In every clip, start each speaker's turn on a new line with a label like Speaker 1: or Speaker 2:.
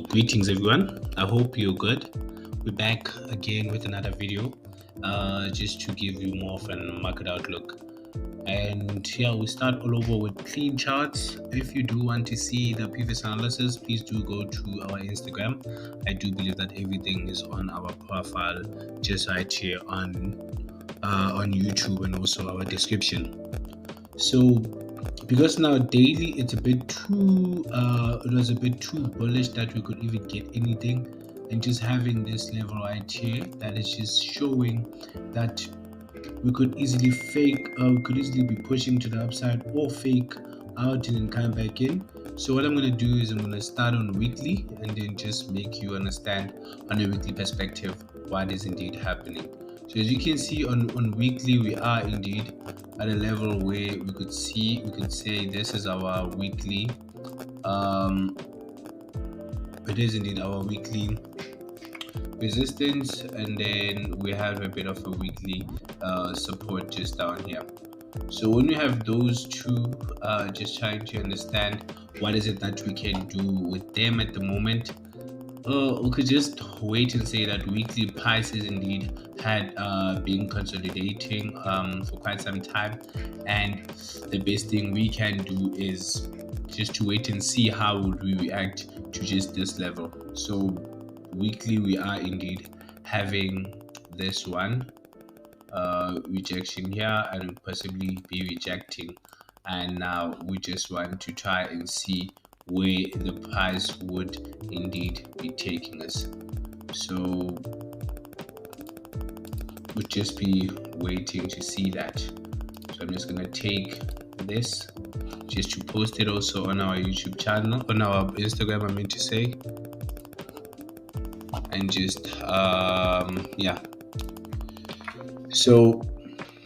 Speaker 1: Greetings everyone, I hope you're good. We're back again with another video, just to give you more of a market outlook. And yeah, we start all over with clean charts. If you do want to see the previous analysis, please do go to our Instagram. I do believe that everything is on our profile just right here on YouTube, and also our description. So because now daily it was a bit too bullish that we could even get anything, and just having this level right here that is just showing that we could easily be pushing to the upside or fake out and then come back in. So what I'm going to do is I'm going to start on weekly and then just make you understand on a weekly perspective what is indeed happening. So as you can see on weekly, we are indeed at a level where we could say this is our weekly. It is indeed our weekly resistance, and then we have a bit of a weekly support just down here. So when we have those two, just trying to understand what is it that we can do with them at the moment. We could just wait and say that weekly prices indeed had been consolidating for quite some time, and the best thing we can do is just to wait and see how would we react to just this level. So weekly, we are indeed having this one rejection here and possibly be rejecting, and now we just want to try and see where the price would indeed be taking us. So we'll just be waiting to see that. So I'm just gonna take this just to post it also on our YouTube channel, on our Instagram I meant to say, and just yeah. So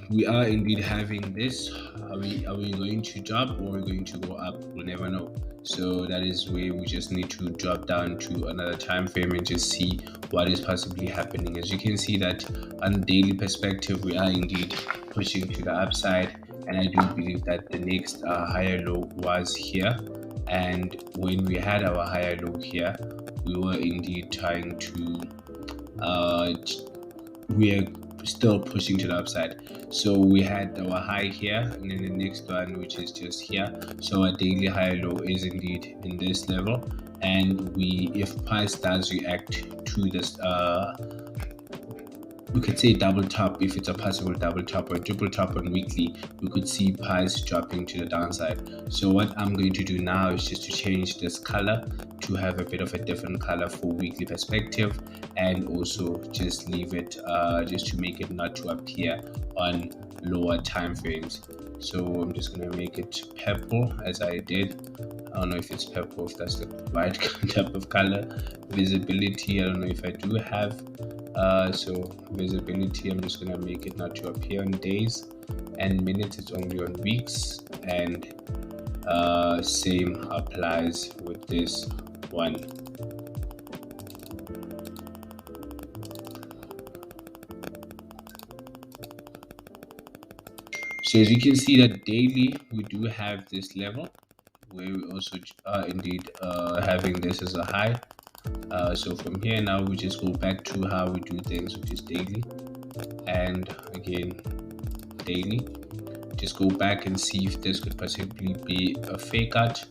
Speaker 1: we are indeed having this. Are we going to drop or are we going to go up? We'll never know. So that is where we just need to drop down to another time frame and just see what is possibly happening. As you can see that on the daily perspective, we are indeed pushing to the upside, and I do believe that the next higher low was here. And when we had our higher low here, we were indeed trying to we are still pushing to the upside. So we had our high here, and then the next one, which is just here. So our daily high low is indeed in this level, and if price does react to this, we could say double top. If it's a possible double top or triple top on weekly, we could see price dropping to the downside. So what I'm going to do now is just to change this color to have a bit of a different color for weekly perspective, and also just leave it just to make it not to appear on lower time frames. So I'm just going to make it purple as I did. I don't know if it's purple, if that's the right type of color. Visibility, I don't know if I do have. So visibility, I'm just going to make it not to appear on days, and minutes it's only on weeks, and same applies with this one. So as you can see that daily we do have this level where we also are indeed having this as a high. So from here now we just go back to how we do things, which is daily, and again daily. Just go back and see if this could possibly be a fake out,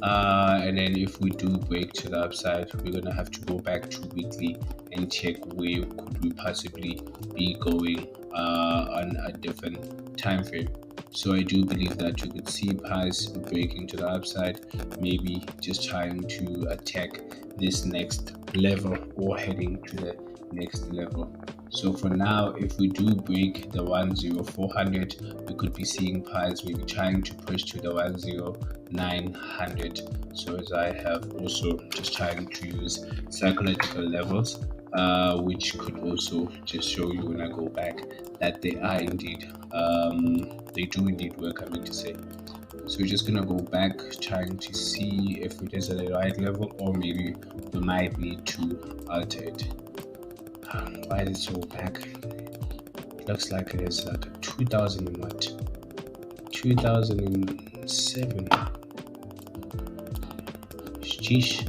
Speaker 1: and then if we do break to the upside, we're gonna have to go back to weekly and check where could we possibly be going on a different time frame. So I do believe that you could see price breaking to the upside, maybe just trying to attack this next level or heading to the next level. So for now, if we do break the 10400, we could be seeing price maybe trying to push to the 10900. So as I have also just trying to use psychological levels, which could also just show you when I go back that they are indeed they do indeed work, I mean to say. So we're just gonna go back trying to see if it is at the right level, or maybe we might need to alter it. Why is it so back? It looks like it is like a 2000 and what? 2007. Sheesh.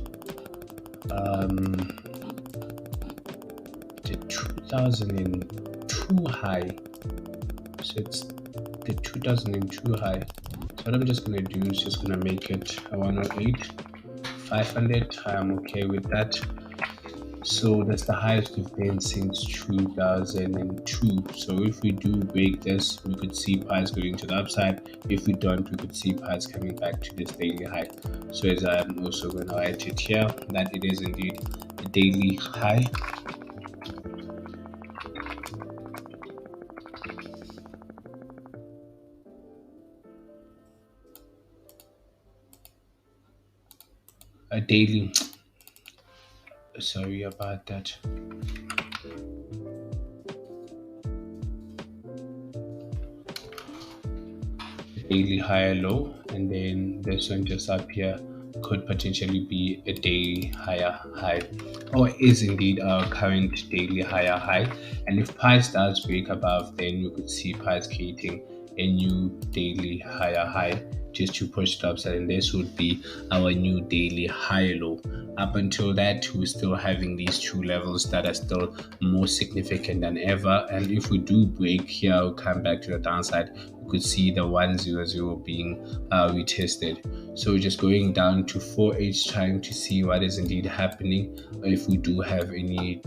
Speaker 1: um, the 2002 high. So it's the 2002 high. So what I'm just gonna do is just gonna make it a 108, 500. I'm okay with that. So that's the highest we've been since 2002. So if we do break this, we could see price going to the upside. If we don't, we could see price coming back to this daily high. So as I'm also going to write it here, that it is indeed a daily high. A daily, sorry about that. Daily higher low, and then this one just up here could potentially be a daily higher high, or is indeed our current daily higher high. And if price does break above, then we could see price creating a new daily higher high just to push it upside, and this would be our new daily high low. Up until that, we're still having these two levels that are still more significant than ever, and if we do break here, we'll come back to the downside. We could see the 100 being retested. So we're just going down to 4H, trying to see what is indeed happening. If we do have any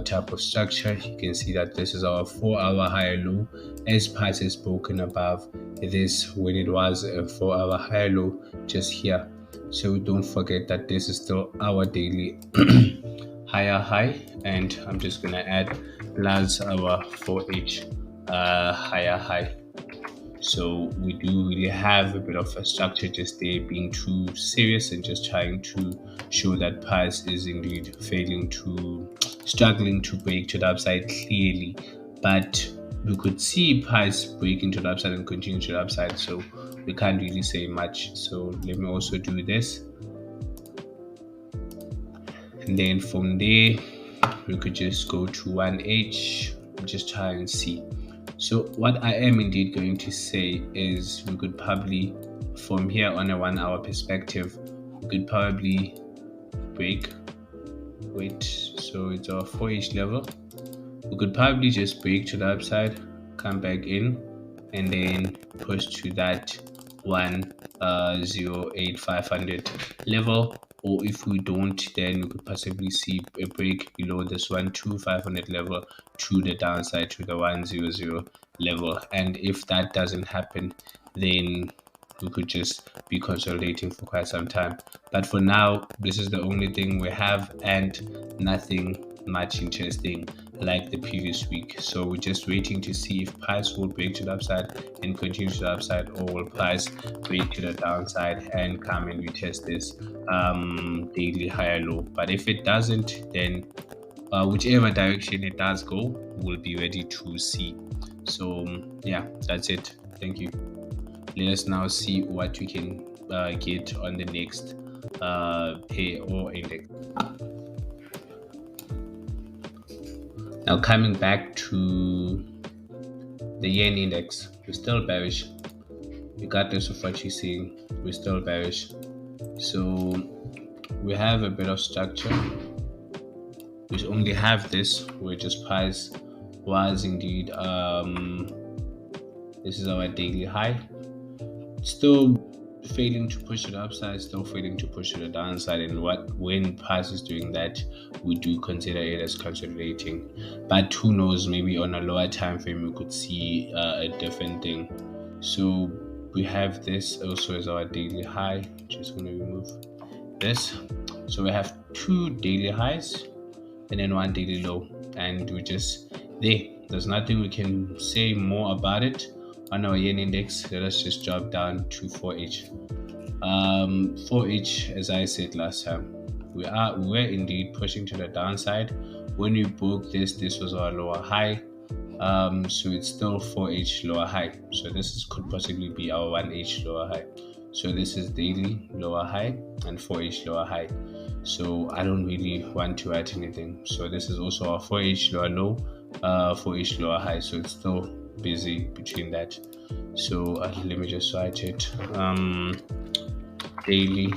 Speaker 1: type of structure, you can see that this is our 4-hour high low, as price is broken above this when it was a 4-hour high low just here. So don't forget that this is still our daily higher high, and I'm just gonna add plus our 4H higher high. So we do really have a bit of a structure just there, being too serious and just trying to show that price is indeed struggling to break to the upside clearly. But we could see price breaking to the upside and continue to the upside, so we can't really say much. So let me also do this, and then from there we could just go to 1H, just try and see. So what I am indeed going to say is we could probably, from here on a 1-hour perspective, we could probably break, so it's our 4H level. We could probably just break to the upside, come back in, and then push to that 108,500 level. Or if we don't, then we could possibly see a break below this 12500 level to the downside to the 100 level. And if that doesn't happen, then we could just be consolidating for quite some time. But for now, this is the only thing we have, and nothing much interesting like the previous week. So we're just waiting to see if price will break to the upside and continue to the upside, or will price break to the downside and come and retest this daily higher low. But if it doesn't, then whichever direction it does go, we'll be ready to see. So yeah, that's it. Thank you. Let us now see what we can get on the next pair or index. Now coming back to the yen index, we're still bearish. Regardless of what you're seeing, we're still bearish. So we have a bit of structure. We only have this, where just price was indeed this is our daily high. Still failing to push it upside, still failing to push it downside, and when price is doing that, we do consider it as consolidating. But who knows, maybe on a lower time frame we could see a different thing. So we have this also as our daily high. Just going to remove this. So we have 2 daily highs and then 1 daily low, and we just there's nothing we can say more about it. On our yen index, let us just drop down to 4H. 4H, as I said last time, we're indeed pushing to the downside. When we broke this was our lower high. So it's still 4H lower high. So this could possibly be our 1H lower high. So this is daily lower high and 4H lower high. So I don't really want to write anything. So this is also our 4H lower low, 4H lower high. So it's still busy between that. So let me just write it. Daily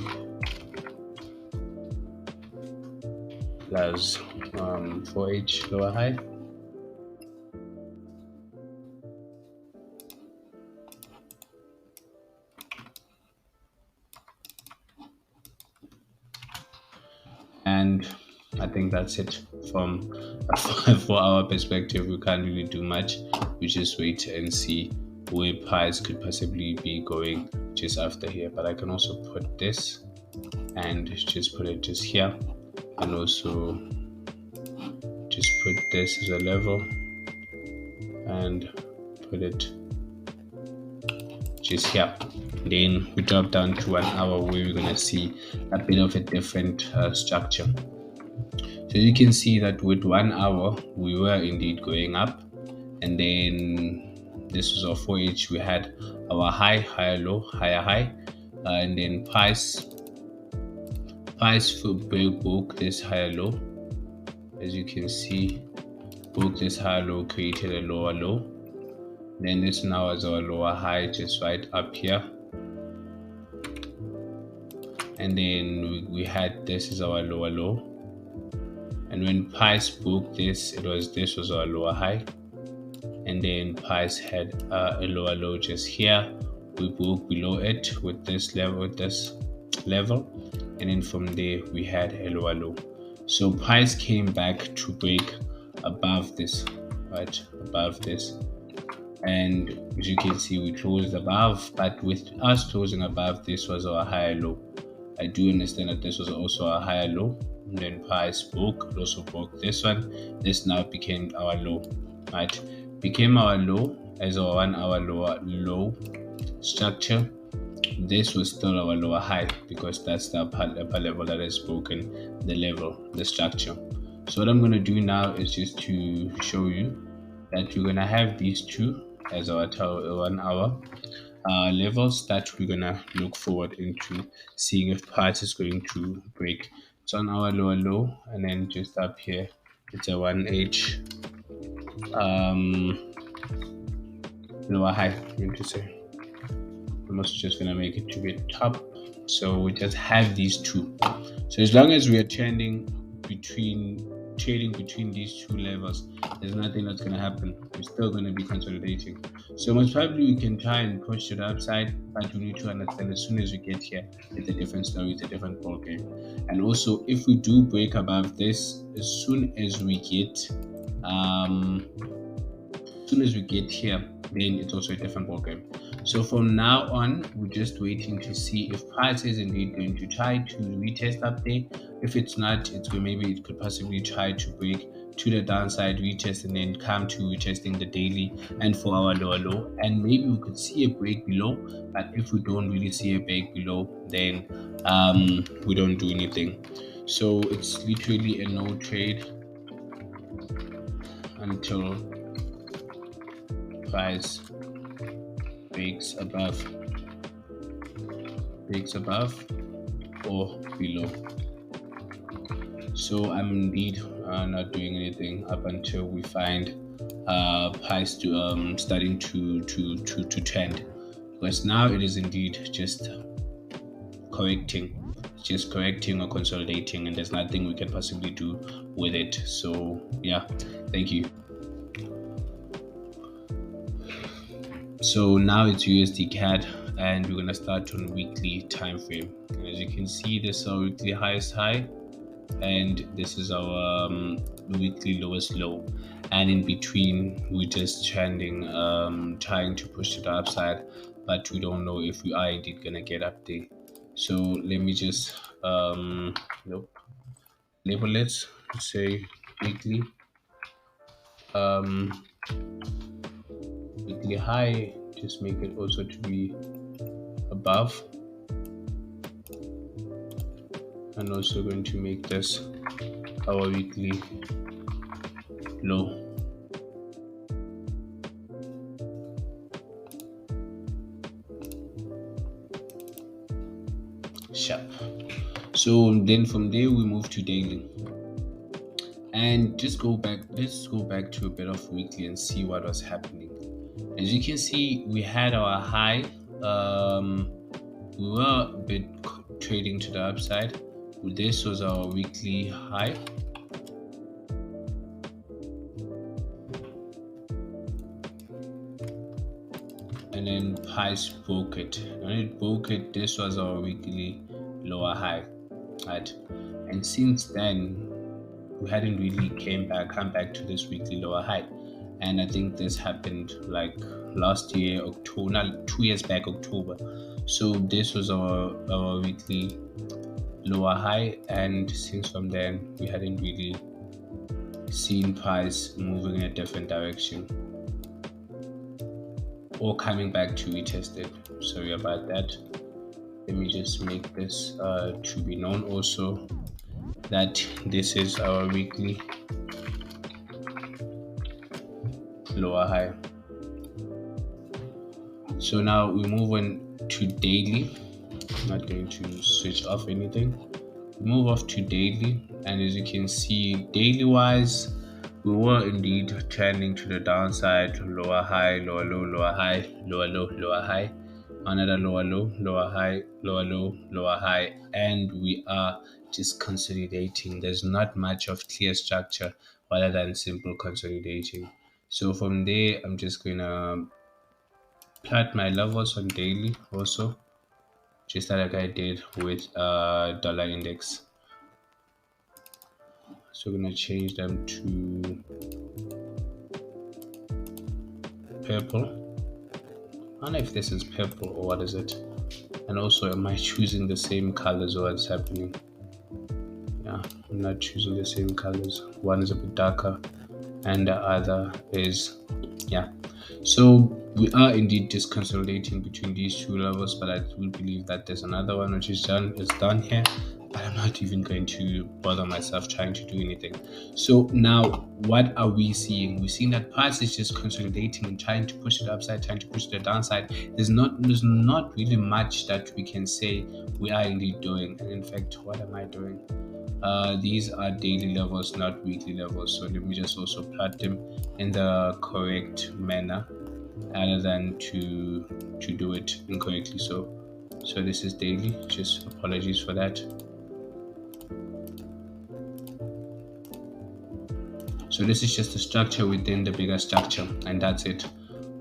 Speaker 1: plus 4H lower high. And I think that's it from for our perspective. We can't really do much. We just wait and see where price could possibly be going just after here. But I can also put this and just put it just here, and also just put this as a level and put it just here. Then we drop down to 1 hour where we're gonna see a bit of a different structure. So you can see that with 1 hour we were indeed going up, and then this was our 4H. We had our high, higher low, higher high, and then price broke this higher low. As you can see, broke this higher low, created a lower low. Then this now is our lower high, just right up here. And then we had this is our lower low. And when price broke this, this was our lower high. And then price had a lower low just here. We broke below it with this level, and then from there we had a lower low. So price came back to break above this, right above this. And as you can see, we closed above, but with us closing above, this was our higher low. I do understand that this was also a higher low. And then price broke, it also broke this one. This now became our low, right? Became our low as our 1 hour low structure. This was still our lower high because that's the upper level that has broken the structure. So what I'm going to do now is just to show you that we're going to have these two as our 1 hour levels that we're going to look forward into seeing if price is going to break. So on our lower low, and then just up here it's a 1H lower high, I'm going to say. I'm also just going to make it to the top. So we just have these two. So as long as we are trading between these two levels, there's nothing that's going to happen. We're still going to be consolidating. So most probably we can try and push to the upside, but we need to understand as soon as we get here, it's a different story, it's a different ball game. And also, if we do break above this, as soon as we get here, then it's also a different ball game. So from now on, we're just waiting to see if price is indeed going to try to retest up there. If it's not, maybe it could possibly try to break to the downside, retest, and then come to retesting the daily and for our lower low. And maybe we could see a break below, but if we don't really see a break below, then we don't do anything. So it's literally a no trade until price breaks above or below. So I'm indeed not doing anything up until we find price to starting to trend, because now it is indeed just correcting or consolidating, and there's nothing we can possibly do with it. So yeah, thank you. So now it's USD CAD, and we're gonna start on weekly time frame. And as you can see, this is our weekly highest high, and this is our weekly lowest low. And in between, we're just trending, trying to push to the upside, but we don't know if we are indeed gonna get up there. So let me just label it, say weekly. Weekly high, just make it also to be above, and also going to make this our weekly low. Sharp. So then from there we move to daily, and let's go back to a bit of weekly and see what was happening. As you can see, we had our high. We were a bit trading to the upside. This was our weekly high, and then price broke it. When it broke it, this was our weekly lower high, right? And since then, we hadn't really come back to this weekly lower high. And I think this happened like last year, October, not 2 years back, October. So this was our weekly lower high, and since from then we hadn't really seen price moving in a different direction or coming back to retest it. Sorry about that. Let me just make this to be known also that this is our weekly lower high. So now we move on to daily. I'm not going to switch off anything. We move off to daily, and as you can see, daily wise, we were indeed trending to the downside. Lower high, lower low, lower high, lower low, lower high, another lower low, lower high, lower low, lower high, and we are just consolidating. There's not much of clear structure rather than simple consolidating. So from there, I'm just gonna plot my levels on daily also, just like I did with dollar index. So we're gonna change them to purple. I don't know if this is purple or what is it. And also, am I choosing the same colors or what's happening? Yeah, I'm not choosing the same colors. One is a bit darker and the other is, yeah. So we are indeed just consolidating between these two levels, but I do believe that there's another one which is done here, but I'm not even going to bother myself trying to do anything. So now what are we seeing? We're seeing that price is just consolidating and trying to push it upside, trying to push the downside. There's not really much that we can say we are indeed doing. And in fact, what am I doing? These are daily levels, not weekly levels. So let me just also plot them in the correct manner rather than to do it incorrectly. So this is daily. Just apologies for that. So this is just a structure within the bigger structure, and that's it.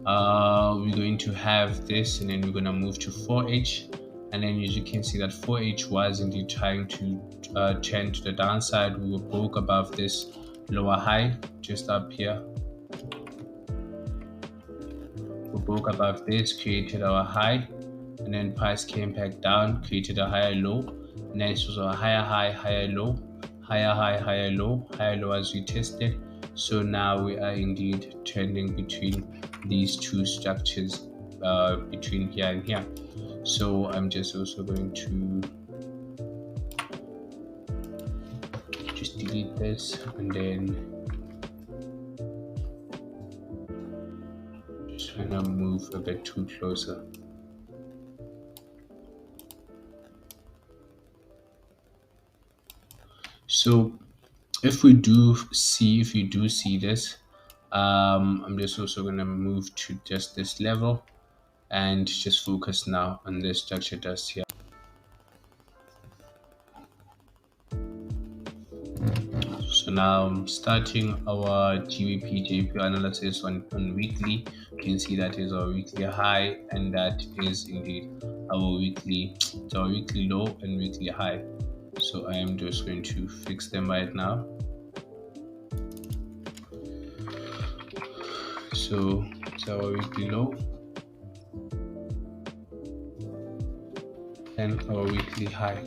Speaker 1: We're going to have this, and then we're going to move to 4H. And then as you can see that 4H was indeed trying to trend to the downside. We broke above this lower high just up here. We broke above this, created our high, and then price came back down, created a higher low, and then this was a higher high, higher low, higher high, higher low as we tested. So now we are indeed trending between these two structures, between here and here. So I'm just also going to just delete this, and then just trying to move a bit too closer. So if you do see this, I'm just also going to move to just this level and just focus now on this structure just here. So now I'm starting our GBP JP analysis on weekly. You can see that is our weekly high, and that is indeed our weekly low and weekly high. So I am just going to fix them right now. So it's our weekly low and our weekly high.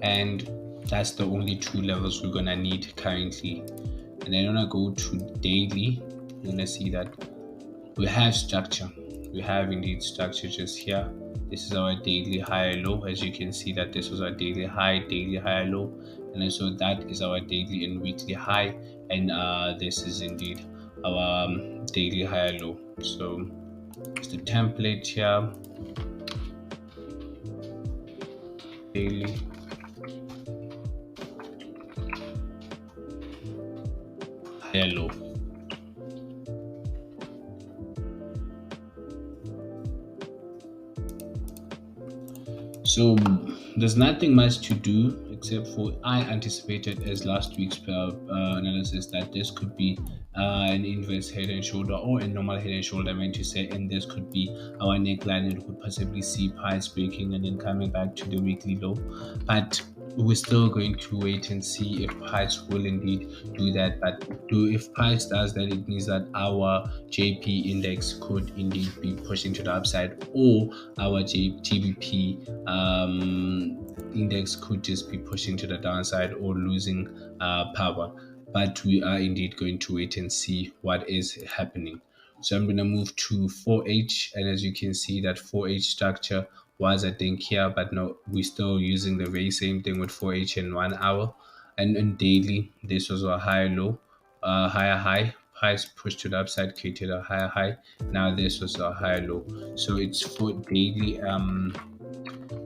Speaker 1: And that's the only two levels we're gonna need currently. And then when I go to daily, you're gonna see that we have structure. We have indeed structure just here. This is our daily high low. As you can see that this was our daily high low, and then so that is our daily and weekly high, and this is indeed our daily high low. So it's the template here, daily high low. So there's nothing much to do except for I anticipated as last week's analysis that this could be an inverse head and shoulder or a normal head and shoulder, I meant to say, and this could be our neckline, and could possibly see price breaking and then coming back to the weekly low. But we're still going to wait and see if price will indeed do that. But if price does that, it means that our JP index could indeed be pushing to the upside, or our GBP index could just be pushing to the downside or losing power. But we are indeed going to wait and see what is happening. So I'm going to move to 4H, and as you can see, that 4H structure was, I think, here, but no, we're still using the very same thing with 4H in 1 hour. And in daily, this was a higher low, higher high, price pushed to the upside, created a higher high. Now this was a higher low. So it's for daily,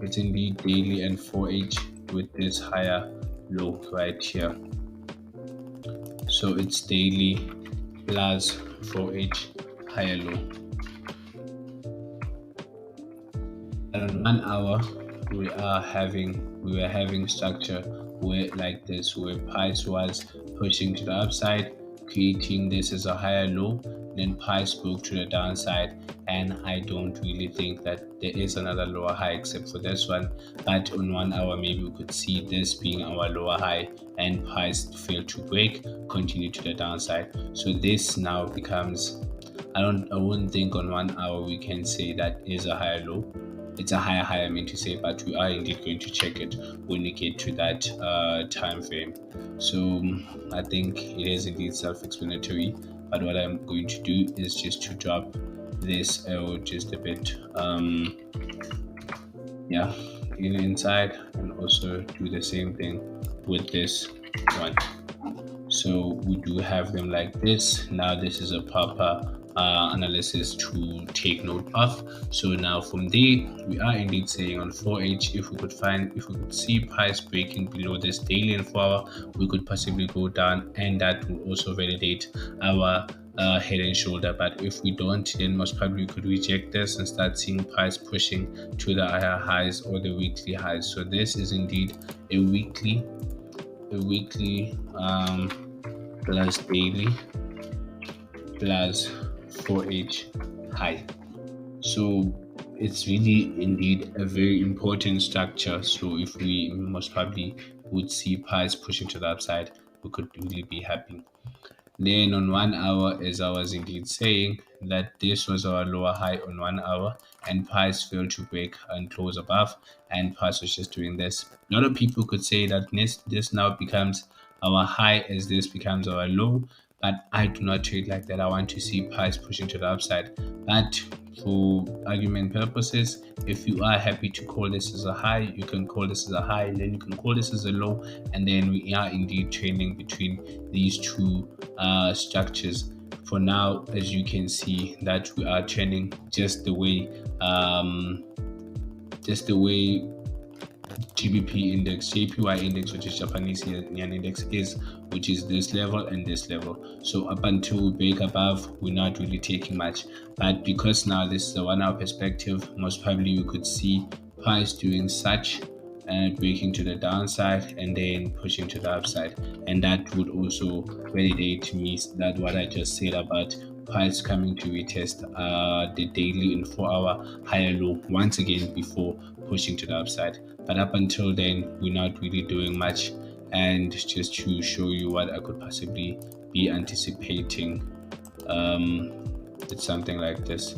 Speaker 1: it's indeed daily and 4H with this higher low right here. So it's daily plus 4H higher low. And on 1 hour, we were having structure where like this, where price was pushing to the upside, creating this as a higher low, then price broke to the downside, and I don't really think that there is another lower high except for this one. But on 1 hour, maybe we could see this being our lower high, and price failed to break, continue to the downside. So this now becomes, I wouldn't think on 1 hour we can say that is a higher low. It's a higher high, I mean to say, but we are indeed going to check it when we get to that time frame. So I think it is indeed self-explanatory, but what I'm going to do is just to drop this arrow just a bit inside, and also do the same thing with this one. So we do have them like this. Now this is a proper analysis to take note of. So now from there, we are indeed saying on 4H, if we could see price breaking below this daily and 4 hour, we could possibly go down, and that will also validate our head and shoulder. But if we don't, then most probably we could reject this and start seeing price pushing to the higher highs or the weekly highs. So this is indeed a weekly plus daily plus 4H high. So it's really indeed a very important structure. So if we most probably would see price pushing to the upside, we could really be happy. Then on 1 hour, as I was indeed saying, that this was our lower high on 1 hour, and price failed to break and close above, and price was just doing this. A lot of people could say that this now becomes our high as this becomes our low, but I do not trade like that. I want to see price pushing to the upside. But for argument purposes, if you are happy to call this as a high, you can call this as a high, and then you can call this as a low, and then we are indeed trading between these two structures. For now, as you can see, that we are trending just the way GBP index, JPY index, which is Japanese yen index, is, which is this level and this level. So up until we break above, we're not really taking much. But because now this is a 1 hour perspective, most probably you could see price doing such and breaking to the downside and then pushing to the upside. And that would also validate me that what I just said about price coming to retest the daily and 4 hour higher low once again before pushing to the upside. But up until then, we're not really doing much. And just to show you what I could possibly be anticipating, it's something like this.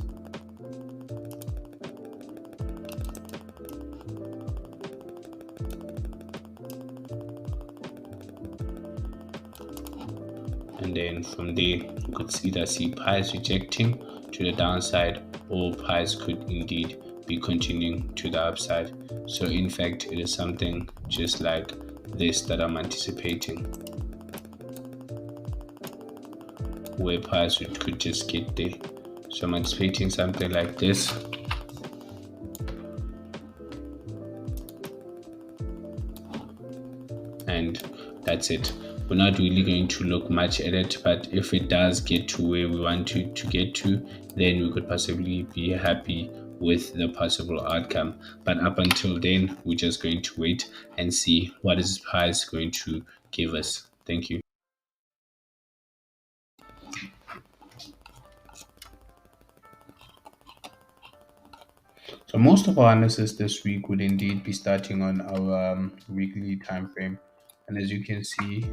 Speaker 1: And then from there, you could either see price rejecting to the downside, or price could indeed be continuing to the upside. So in fact, it is something just like this that I'm anticipating, where price could just get there. So I'm anticipating something like this. And that's it. We're not really going to look much at it, but if it does get to where we want to get to, then we could possibly be happy with the possible outcome. But up until then, we're just going to wait and see what is price going to give us. Thank you. So most of our analysis this week would indeed be starting on our weekly time frame, and as you can see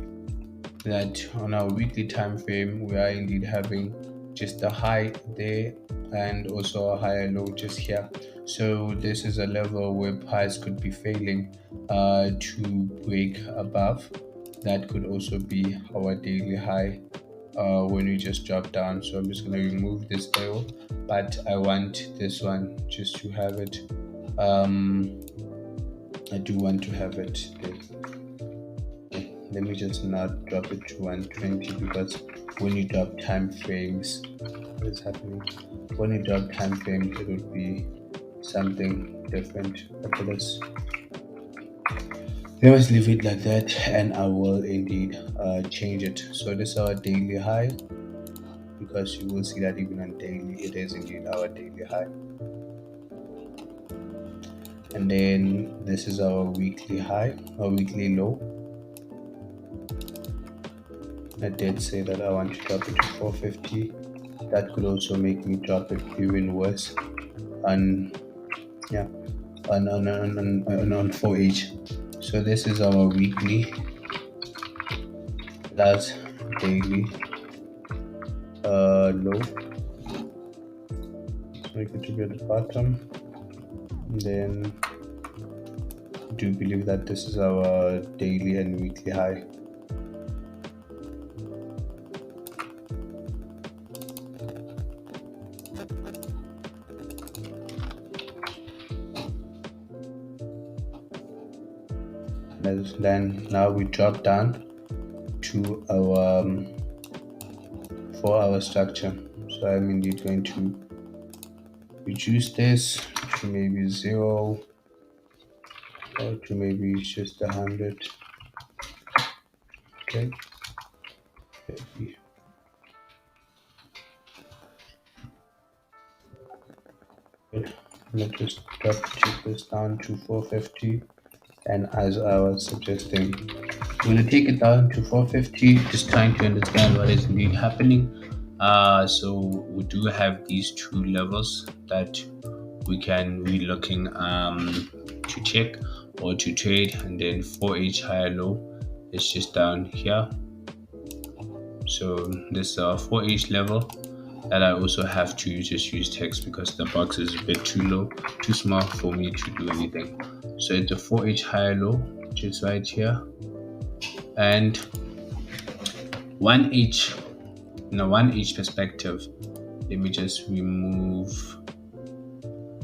Speaker 1: that on our weekly time frame we are indeed having just a high there and also a higher low just here. So this is a level where price could be failing to break above. That could also be our daily high when we just drop down. So I'm just going to remove this arrow, but I want this one just to have it. I do want to have it there. Let me just not drop it to 120, because when you drop time frames, what is happening? When you drop time frames, it would be something different. Okay, let's leave it like that, and I will indeed change it. So this is our daily high, because you will see that even on daily, it is indeed our daily high. And then this is our weekly high, or weekly low. I did say that I want to drop it to 450. That could also make me drop it even worse on 4H. So this is our weekly, that's daily low. So make it to be at the bottom. And then I do believe that this is our daily and weekly high. Then now we drop down to our 4-hour structure. So I'm indeed going to reduce this to maybe 0, or to maybe just 100. Okay. Maybe. Good. Let's just take this down to 450. And as I was suggesting, I'm going to take it down to 450, just trying to understand what is indeed happening. So we do have these two levels that we can be looking to check or to trade, and then 4H higher low is just down here. So this 4H level that I also have to just use text because the box is a bit too small for me to do anything. So it's a 4H higher low, which is right here, and 1H. In a 1H perspective, let me just remove.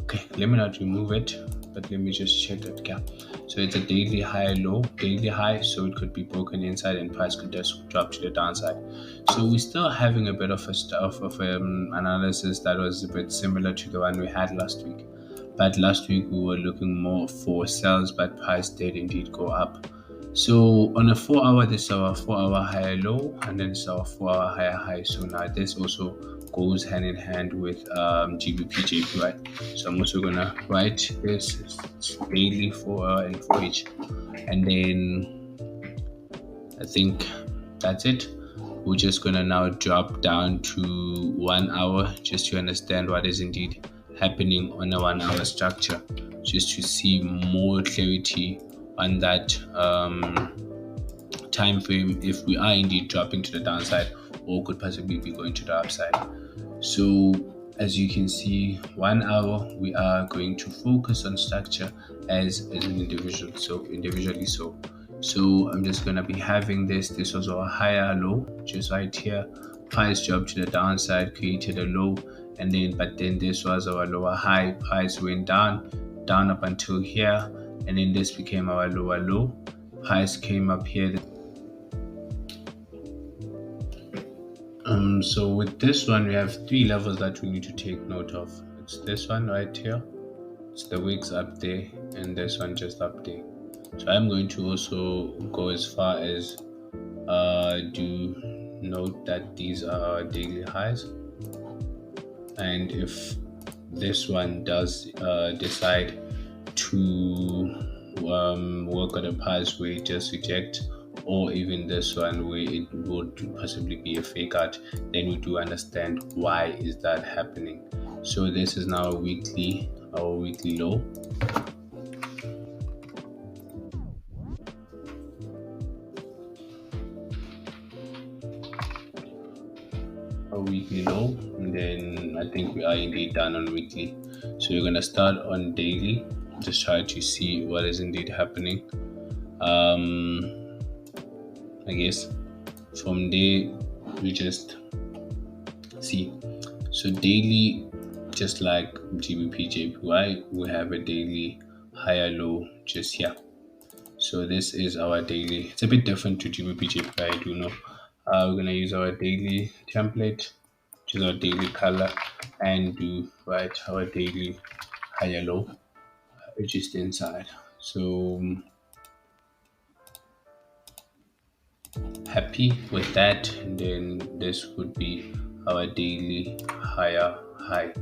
Speaker 1: Okay, let me not remove it, but let me just check that gap. So it's a daily high low, daily high, so it could be broken inside and price could just drop to the downside. So we're still having a bit of analysis that was a bit similar to the one we had last week. But last week we were looking more for sells, but price did indeed go up. So on a 4-hour, this is our 4-hour higher low, and then it's our 4-hour higher high. So now this also goes hand in hand with GBP JPY. So I'm also gonna write this daily 4-hour and 4H, and then I think that's it. We're just gonna now drop down to 1 hour just to understand what is indeed happening on a 1-hour structure, just to see more clarity on that time frame, if we are indeed dropping to the downside or could possibly be going to the upside. So as you can see, 1 hour we are going to focus on structure as an individual, individually. So I'm just going to be having this was our higher low just right here, price dropped to the downside, created a low, and then this was our lower high, price went down up until here, and then this became our lower low, price came up here. So with this one we have 3 levels that we need to take note of. It's this one right here, it's the wicks up there, and this one just up there. So I'm going to also go as far as do note that these are our daily highs, and if this one does decide to work on a pass where it just reject, or even this one where it would possibly be a fake out, then we do understand why is that happening. So this is now our weekly low. A weekly low, and then I think we are indeed done on weekly. So we're gonna start on daily, just try to see what is indeed happening. I guess from there we just see. So daily, just like GBP JPY, we have a daily higher low just here. So this is our daily. It's a bit different to GBP JPY, I do know. We're gonna use our daily template, which is our daily color, and do our daily higher low just inside. So happy with that, and then this would be our daily higher high.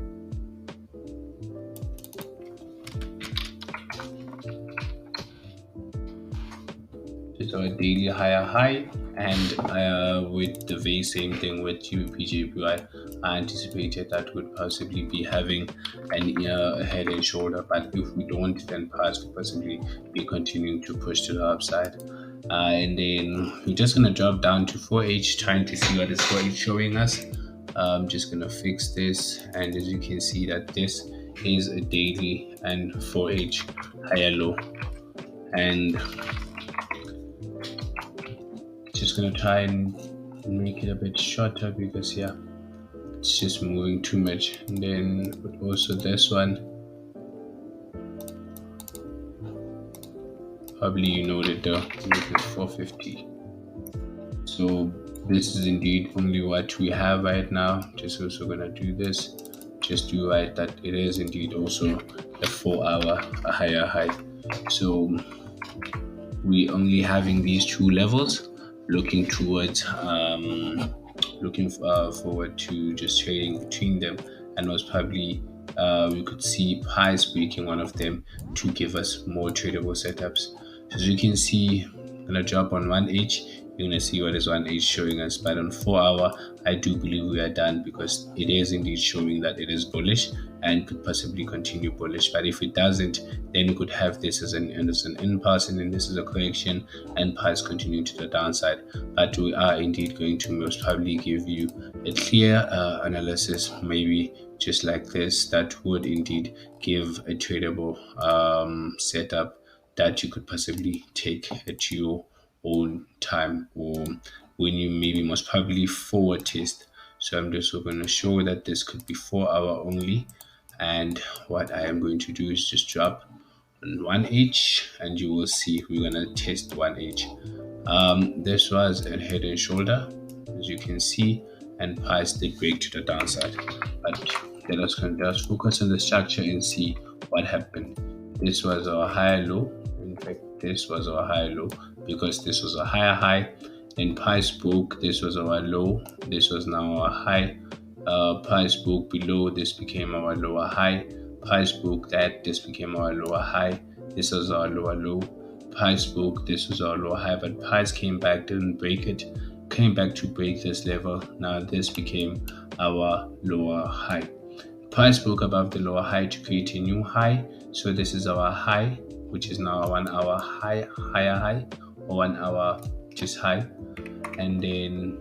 Speaker 1: It's our daily higher high, and with the very same thing with GBP JPY, I anticipated that would possibly be having a head and shoulder, but if we don't, then price could possibly be continuing to push to the upside. And then we're just gonna drop down to 4H, trying to see what is 4H showing us. I'm just gonna fix this, and as you can see that this is a daily and 4H higher low, and just gonna try and make it a bit shorter because it's just moving too much. And then also this one, probably you know that the make it 450. So this is indeed only what we have right now. Just also gonna do this, just do right that it is indeed also a 4-hour higher high. So we only having these two levels, looking towards looking forward to just trading between them, and most probably we could see price breaking one of them to give us more tradable setups. So as you can see, I'm gonna drop on 1H. You're gonna see what is 1H showing us, but on 4-hour I do believe we are done, because it is indeed showing that it is bullish and could possibly continue bullish. But if it doesn't, then we could have this as an impulse, and then this is a correction and price continuing to the downside. But we are indeed going to most probably give you a clear analysis, maybe just like this, that would indeed give a tradable setup that you could possibly take at your own time, or when you maybe most probably forward test. So I'm just going to show that this could be 4-hour only, and what I am going to do is just drop on 1H, and you will see we're going to test 1H. This was a head and shoulder, as you can see, and price did break to the downside. But let us just focus on the structure and see what happened. This was our higher low. In fact, this was our higher low, because this was a higher high, then price broke. This was our low, this was now our high. Price broke below, this became our lower high. Price broke that, this became our lower high. This was our lower low. Price broke, this was our lower high, but price came back, didn't break it, came back to break this level. Now this became our lower high. Price broke above the lower high to create a new high. So this is our high, which is now a 1-hour higher high, or 1-hour just high, and then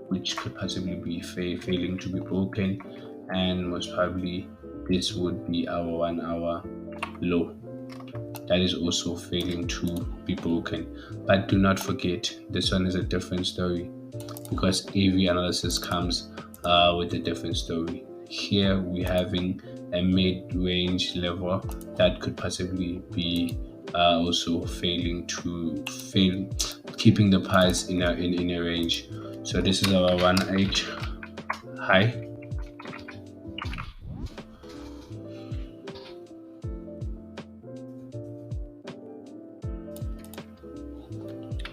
Speaker 1: which could possibly be failing to be broken, and most probably this would be our 1-hour low that is also failing to be broken. But do not forget, this one is a different story, because every analysis comes with a different story. Here we're having a mid-range level that could possibly be also keeping the price in a range. So this is our 1H high.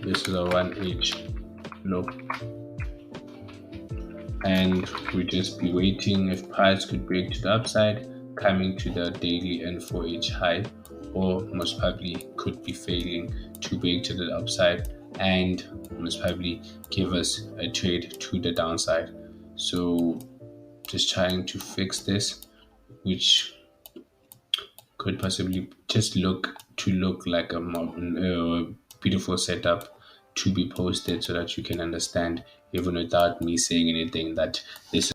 Speaker 1: This is our 1H low, and we'll just be waiting if price could break to the upside, coming to the daily and 4H high, or most probably could be failing to break to the upside and most probably give us a trade to the downside. So just trying to fix this, which could possibly just look like a beautiful setup to be posted so that you can understand, even without me saying anything, that this.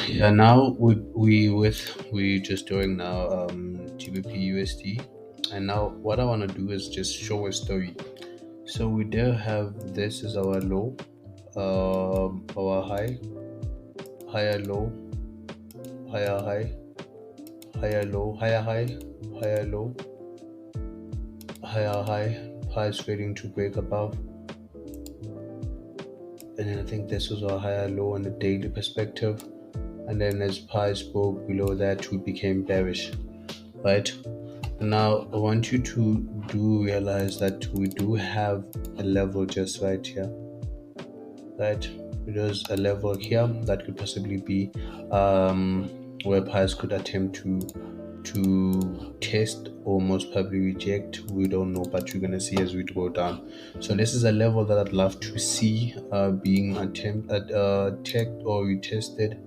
Speaker 1: Yeah, now we just doing now GBP USD, and now what I want to do is just show a story. So we do have this is our low, our high, higher low, higher high, higher low, higher high, higher low, higher high, price waiting to break above, and then I think this was our higher low on the daily perspective, and then as price broke below that, we became bearish, right? Now I want you to do realize that we do have a level just right here, right? There's a level here that could possibly be where price could attempt to test or most probably reject. We don't know, but you're gonna see as we go down. So this is a level that I'd love to see being attempted, checked or retested.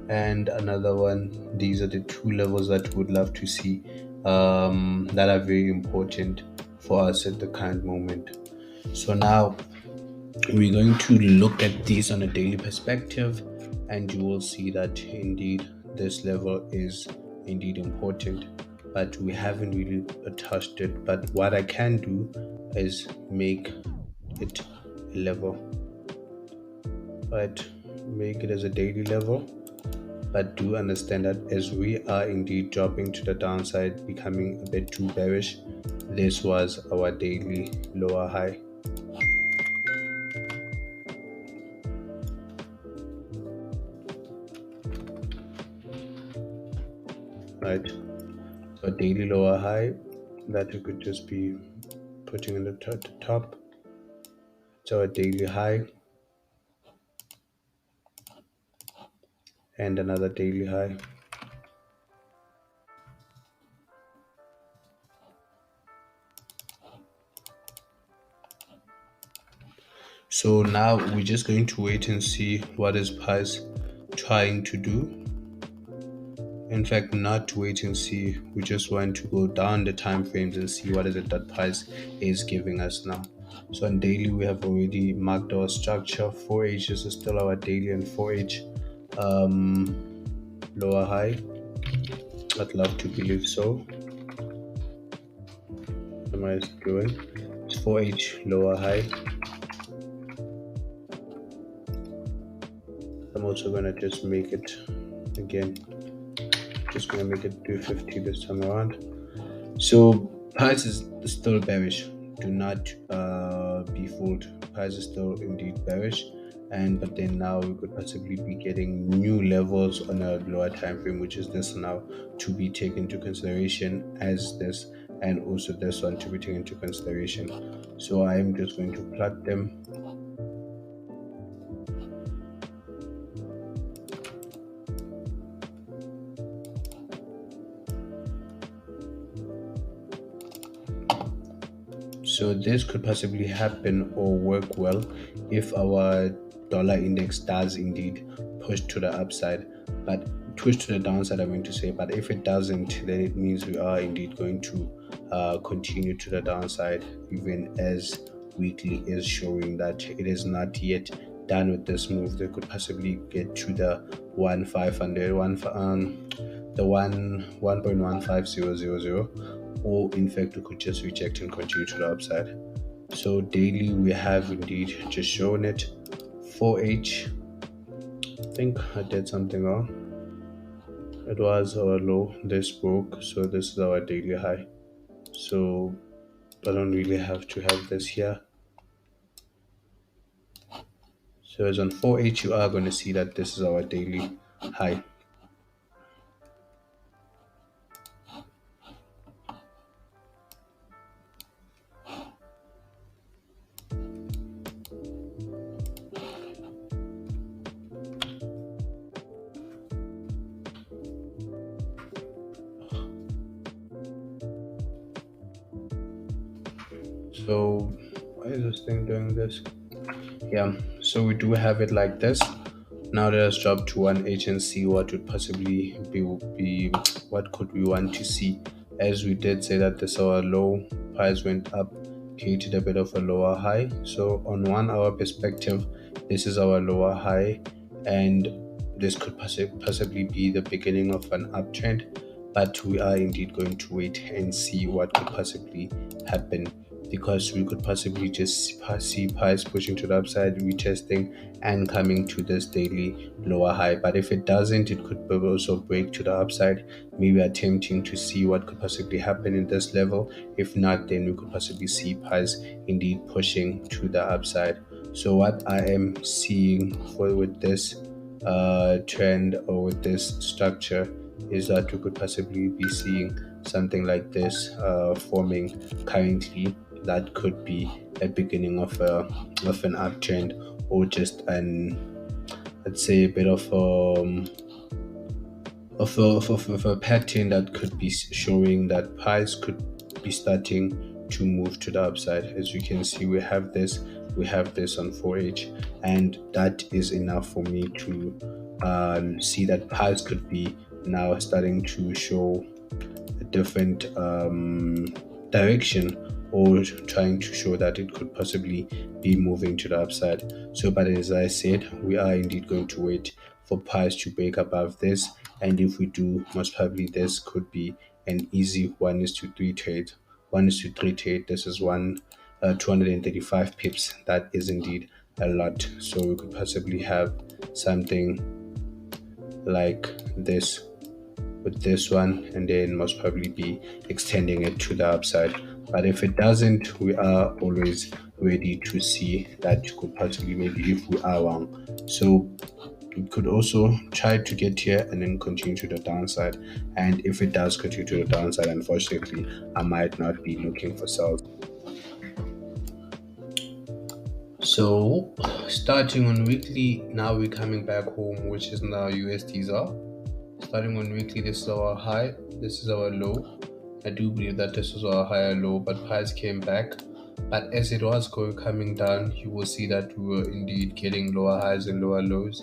Speaker 1: And another one, these are the two levels that we would love to see that are very important for us at the current moment. So now we're going to look at these on a daily perspective, and you will see that indeed this level is indeed important, but we haven't really touched it. But what I can do is make it a level, right? Make it as a daily level, but do understand that as we are indeed dropping to the downside, becoming a bit too bearish, this was our daily lower high. Right, so a daily lower high that you could just be putting in the top. So a daily high and another daily high. So now we're just going to wait and see what is price trying to do. In fact, not to wait and see, we just want to go down the time frames and see what is it that price is giving us now. So on daily, we have already marked our structure. 4H is still our daily, and 4H lower high. I'd love to believe so. What am I doing? It's 4H lower high. I'm also gonna just make it again. Just gonna make it 250 this time around. So price is still bearish. Do not be fooled. Price is still indeed bearish, and but then now we could possibly be getting new levels on a lower time frame, which is this now to be taken into consideration as this, and also this one to be taken into consideration. So I am just going to plot them. So this could possibly happen or work well if our dollar index does indeed push to the upside, but push to the downside, I'm going to say. But if it doesn't, then it means we are indeed going to continue to the downside, even as weekly is showing that it is not yet done with this move. They could possibly get to the 1,500, the 1.15000, or in fact we could just reject and continue to the upside. So daily we have indeed just shown it. 4H, I think I did something wrong. It was our low, this broke, so this is our daily high. So I don't really have to have this here. So as on 4H, you are going to see that this is our daily high. So why is this thing doing this? Yeah, so we do have it like this. Now let us drop to 1H and see what would possibly be what could we want to see. As we did say that this our low, price went up, created a bit of a lower high. So on 1 hour perspective, this is our lower high, and this could possibly be the beginning of an uptrend. But we are indeed going to wait and see what could possibly happen, because we could possibly just see price pushing to the upside, retesting, and coming to this daily lower high. But if it doesn't, it could also break to the upside, maybe attempting to see what could possibly happen in this level. If not, then we could possibly see price indeed pushing to the upside. So what I am seeing for with this trend, or with this structure, is that we could possibly be seeing something like this forming currently. That could be a beginning of an uptrend, or just an, let's say, a bit of a pattern that could be showing that price could be starting to move to the upside. As you can see, we have this on 4H, and that is enough for me to see that price could be now starting to show a different direction, or trying to show that it could possibly be moving to the upside. So, but as I said, we are indeed going to wait for price to break above this, and if we do, most probably this could be an easy 1:3 trade. 1:3 trade. This is 235 pips. That is indeed a lot. So we could possibly have something like this with this one, and then most probably be extending it to the upside. But if it doesn't, we are always ready to see that could possibly, maybe if we are wrong. So we could also try to get here and then continue to the downside. And if it does continue to the downside, unfortunately, I might not be looking for sales. So starting on weekly, now we're coming back home, which is now USDs are. Starting on weekly, this is our high, this is our low. I do believe that this was our higher low, but price came back. But as it was coming down, you will see that we were indeed getting lower highs and lower lows.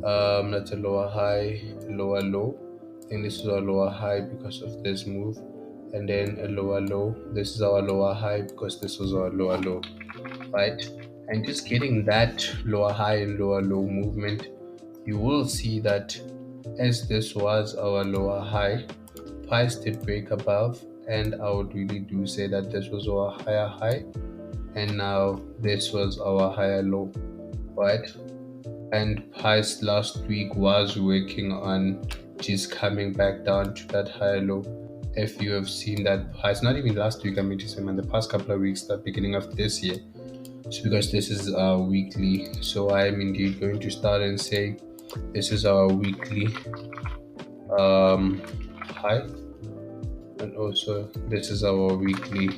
Speaker 1: That's a lower high, lower low. I think this is our lower high because of this move, and then a lower low. This is our lower high because this was our lower low, right? And just getting that lower high and lower low movement, you will see that as this was our lower high, price did break above, and I would really do say that this was our higher high, and now this was our higher low, right? And price last week was working on just coming back down to that higher low. If you have seen that price, not even last week, I mean to say, man, the past couple of weeks, the beginning of this year. So because this is our weekly, so I am indeed going to start and say this is our weekly high, and also this is our weekly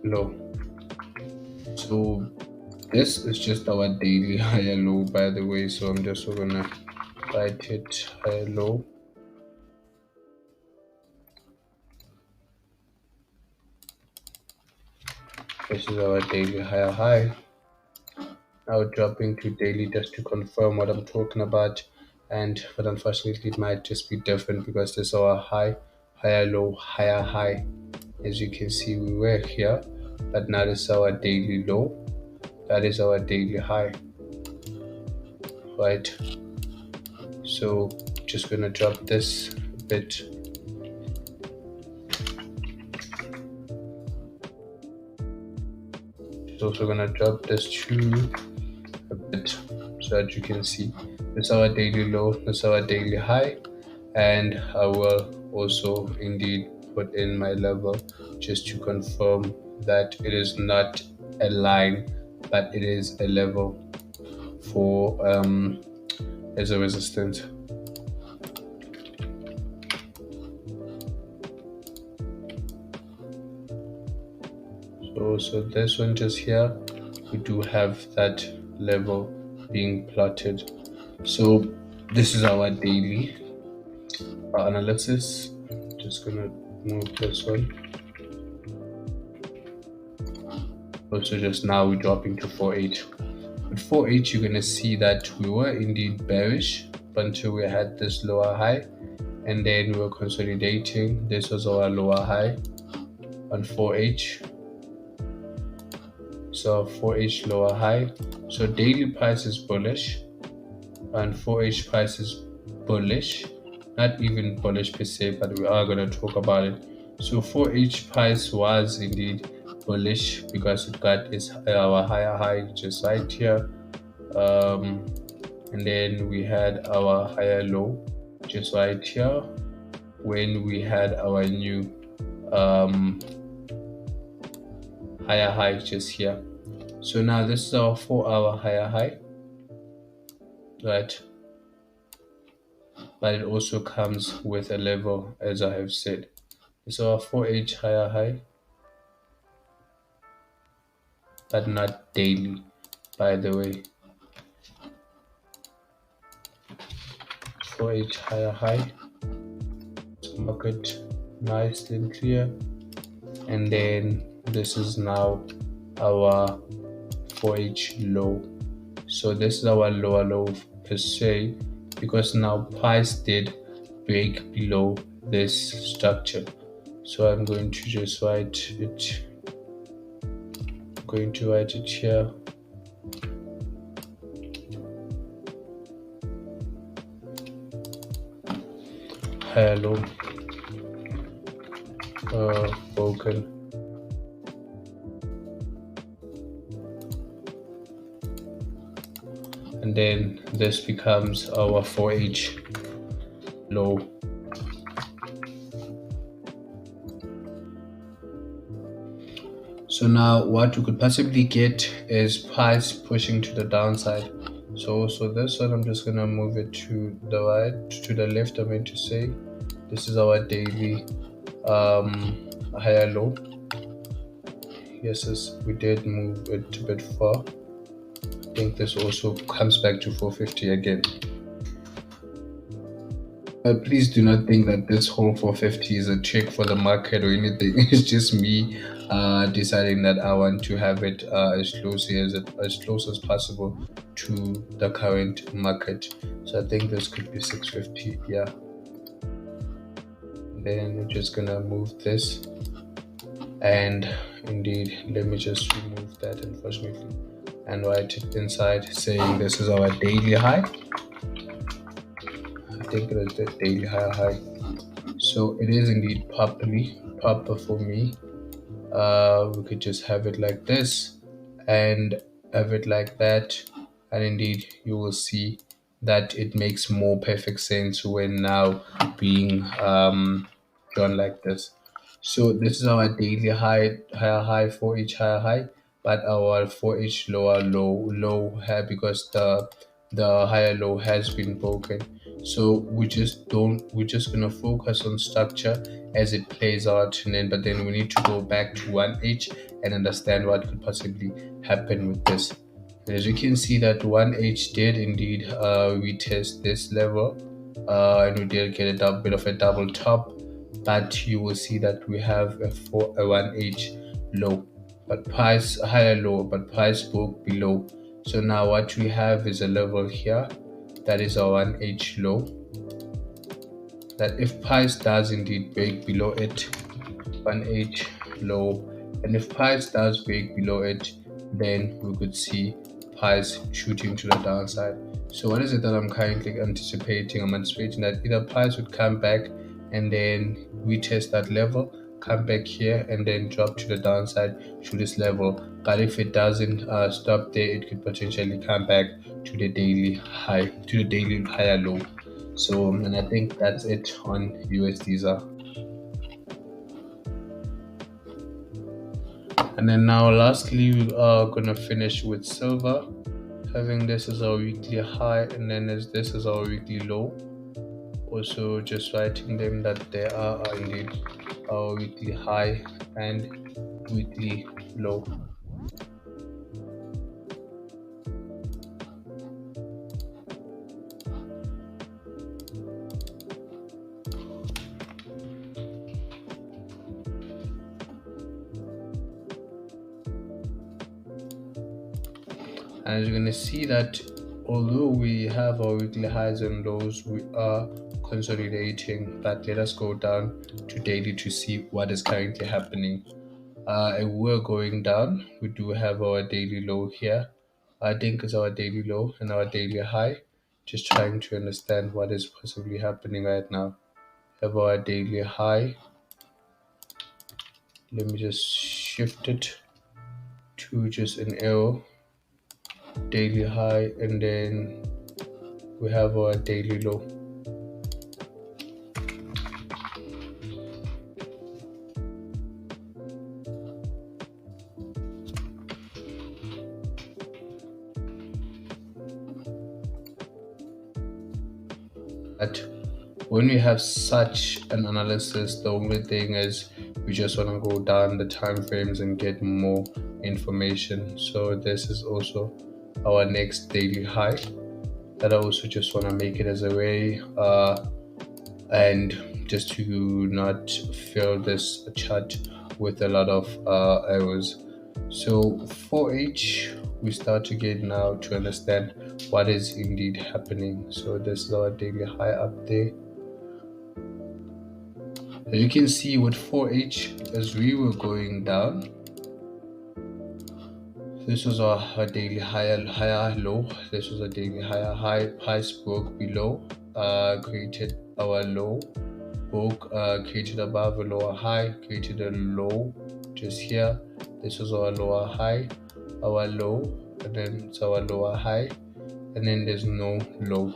Speaker 1: low. So this is just our daily higher low, by the way. So I'm just gonna write it higher low. This is our daily higher high. Now dropping to daily just to confirm what I'm talking about. But unfortunately it might just be different because this is our high, higher low, higher high. As you can see, we were here, but now this is our daily low. That is our daily high, right? So just gonna drop this a bit. Just also gonna drop this to a bit so that you can see this is our daily low, this is our daily high, and I will also indeed put in my level just to confirm that it is not a line, but it is a level for as a resistance. So this one just here, we do have that level being plotted. So this is our daily analysis. Just gonna move this one. Also just now we're dropping to 4H. With 4H you're gonna see that we were indeed bearish until we had this lower high, and then we were consolidating. This was our lower high on 4H. So 4H lower high. So daily price is bullish and 4H price is bullish. Not even bullish per se, but we are going to talk about it. So 4H price was indeed bullish because it got our higher high just right here. And then we had our higher low just right here when we had our new higher high just here. So now this is our 4-hour higher high, right? But it also comes with a level, as I have said. It's our 4H higher high, but not daily, by the way. 4H higher high, market nice and clear, and then this is now our 4H low. So this is our lower low per se, because now price did break below this structure. So I'm going to just write it. I'm going to write it here. Hello. Broken. And then this becomes our 4H low. So now what we could possibly get is price pushing to the downside. So this one, I'm just gonna move it to the right, to the left, I meant to say. This is our daily higher low. Yes, we did move it a bit far. I think this also comes back to 450 again. But please do not think that this whole 450 is a trick for the market or anything. It's just me deciding that I want to have it as close as possible to the current market. So I think this could be 650. Yeah. Then we're just gonna move this, and indeed, let me just remove that, unfortunately, and write it inside saying this is our daily high. I think it is the daily high. So it is indeed proper for me. We could just have it like this and have it like that, and indeed you will see that it makes more perfect sense when now being drawn like this. So this is our daily higher high, 4H higher high, but our 4H low high, because the higher low has been broken. So we're just gonna focus on structure as it plays out, but then we need to go back to 1H and understand what could possibly happen with this. And as you can see that 1H did indeed retest this level, and we did get a bit of a double top, but you will see that we have a 1H low, but price higher low, but price broke below. So now what we have is a level here, that is our 1H low, that if price does indeed break below it, 1H low, and if price does break below it, then we could see price shooting to the downside. So what is it that I'm currently anticipating? I'm anticipating that either price would come back and then retest that level, come back here, and then drop to the downside to this level. But if it doesn't stop there, it could potentially come back to the daily high, to the daily higher low. So, and I think that's it on USDZA. And then now lastly, we are gonna finish with silver, having this as our weekly high, and then as this is our weekly low. Also just writing them that they are indeed our weekly high and weekly low. as you're going to see that although we have our weekly highs and lows, we are consolidating. But let us go down to daily to see what is currently happening. We're going down. We do have our daily low here. I think it's our daily low and our daily high. Just trying to understand what is possibly happening right now. Have our daily high. Let me just shift it to just an arrow. Daily high, and then we have our daily low. But when we have such an analysis, the only thing is we just want to go down the time frames and get more information. So this is also our next daily high that I also just want to make it as a way and just to not fill this chart with a lot of errors. So for each, we start to get now to understand what is indeed happening. So this is our daily high up there. As you can see with 4H, as we were going down, this was our daily higher low. This was a daily higher high. Price broke below, created our low, broke, created above a lower high, created a low just here. This was our lower high, our low, and then it's our lower high, and then there's no low.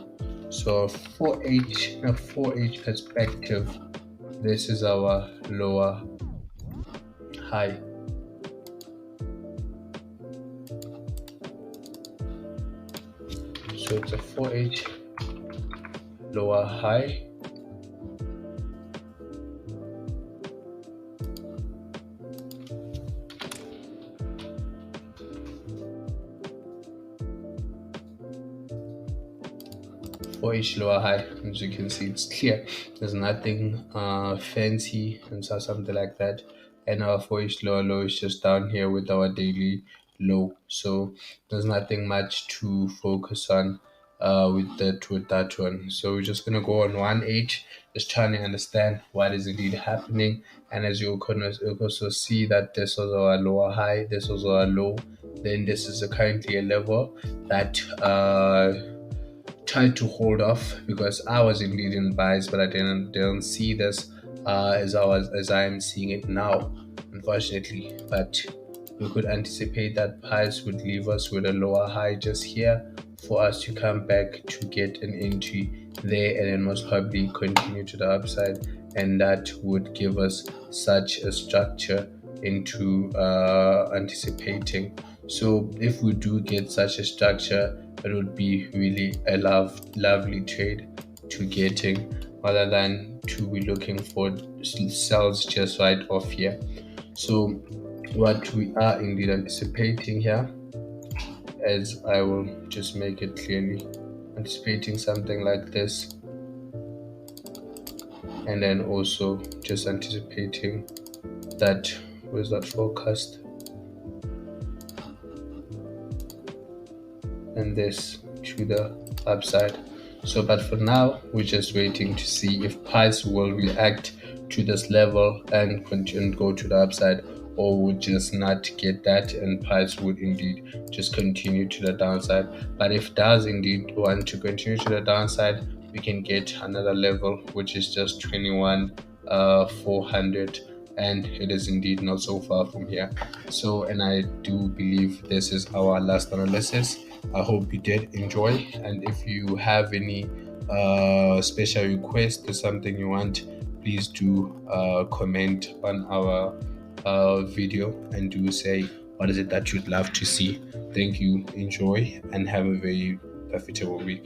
Speaker 1: So 4H, in a 4H perspective, this is our lower high. So it's a 4H lower high. For each lower high, as you can see, it's clear. There's nothing fancy and so something like that. And our 4H lower low is just down here with our daily low. So there's nothing much to focus on with that one. So we're just gonna go on 1H, just trying to understand what is indeed happening. And as you can also see that this was our lower high, this was our low, then this is currently a level that tried to hold off, because I was indeed in buys, but I didn't see this as I am seeing it now, unfortunately. But we could anticipate that price would leave us with a lower high just here for us to come back to get an entry there, and then most probably continue to the upside, and that would give us such a structure into anticipating. So if we do get such a structure, it would be really a lovely trade to getting, rather than to be looking for sells just right off here. So what we are indeed anticipating here, as I will just make it clearly, anticipating something like this, and then also just anticipating that was that forecast, and this to the upside. So but for now, we're just waiting to see if price will react to this level and continue go to the upside, or would just not get that and price would indeed just continue to the downside. But if it does indeed want to continue to the downside, we can get another level, which is just 21,400, and it is indeed not so far from here. So, and I do believe this is our last analysis. I hope you did enjoy, and if you have any special request or something you want, please do comment on our video and do say what is it that you'd love to see. Thank you, enjoy, and have a very profitable week.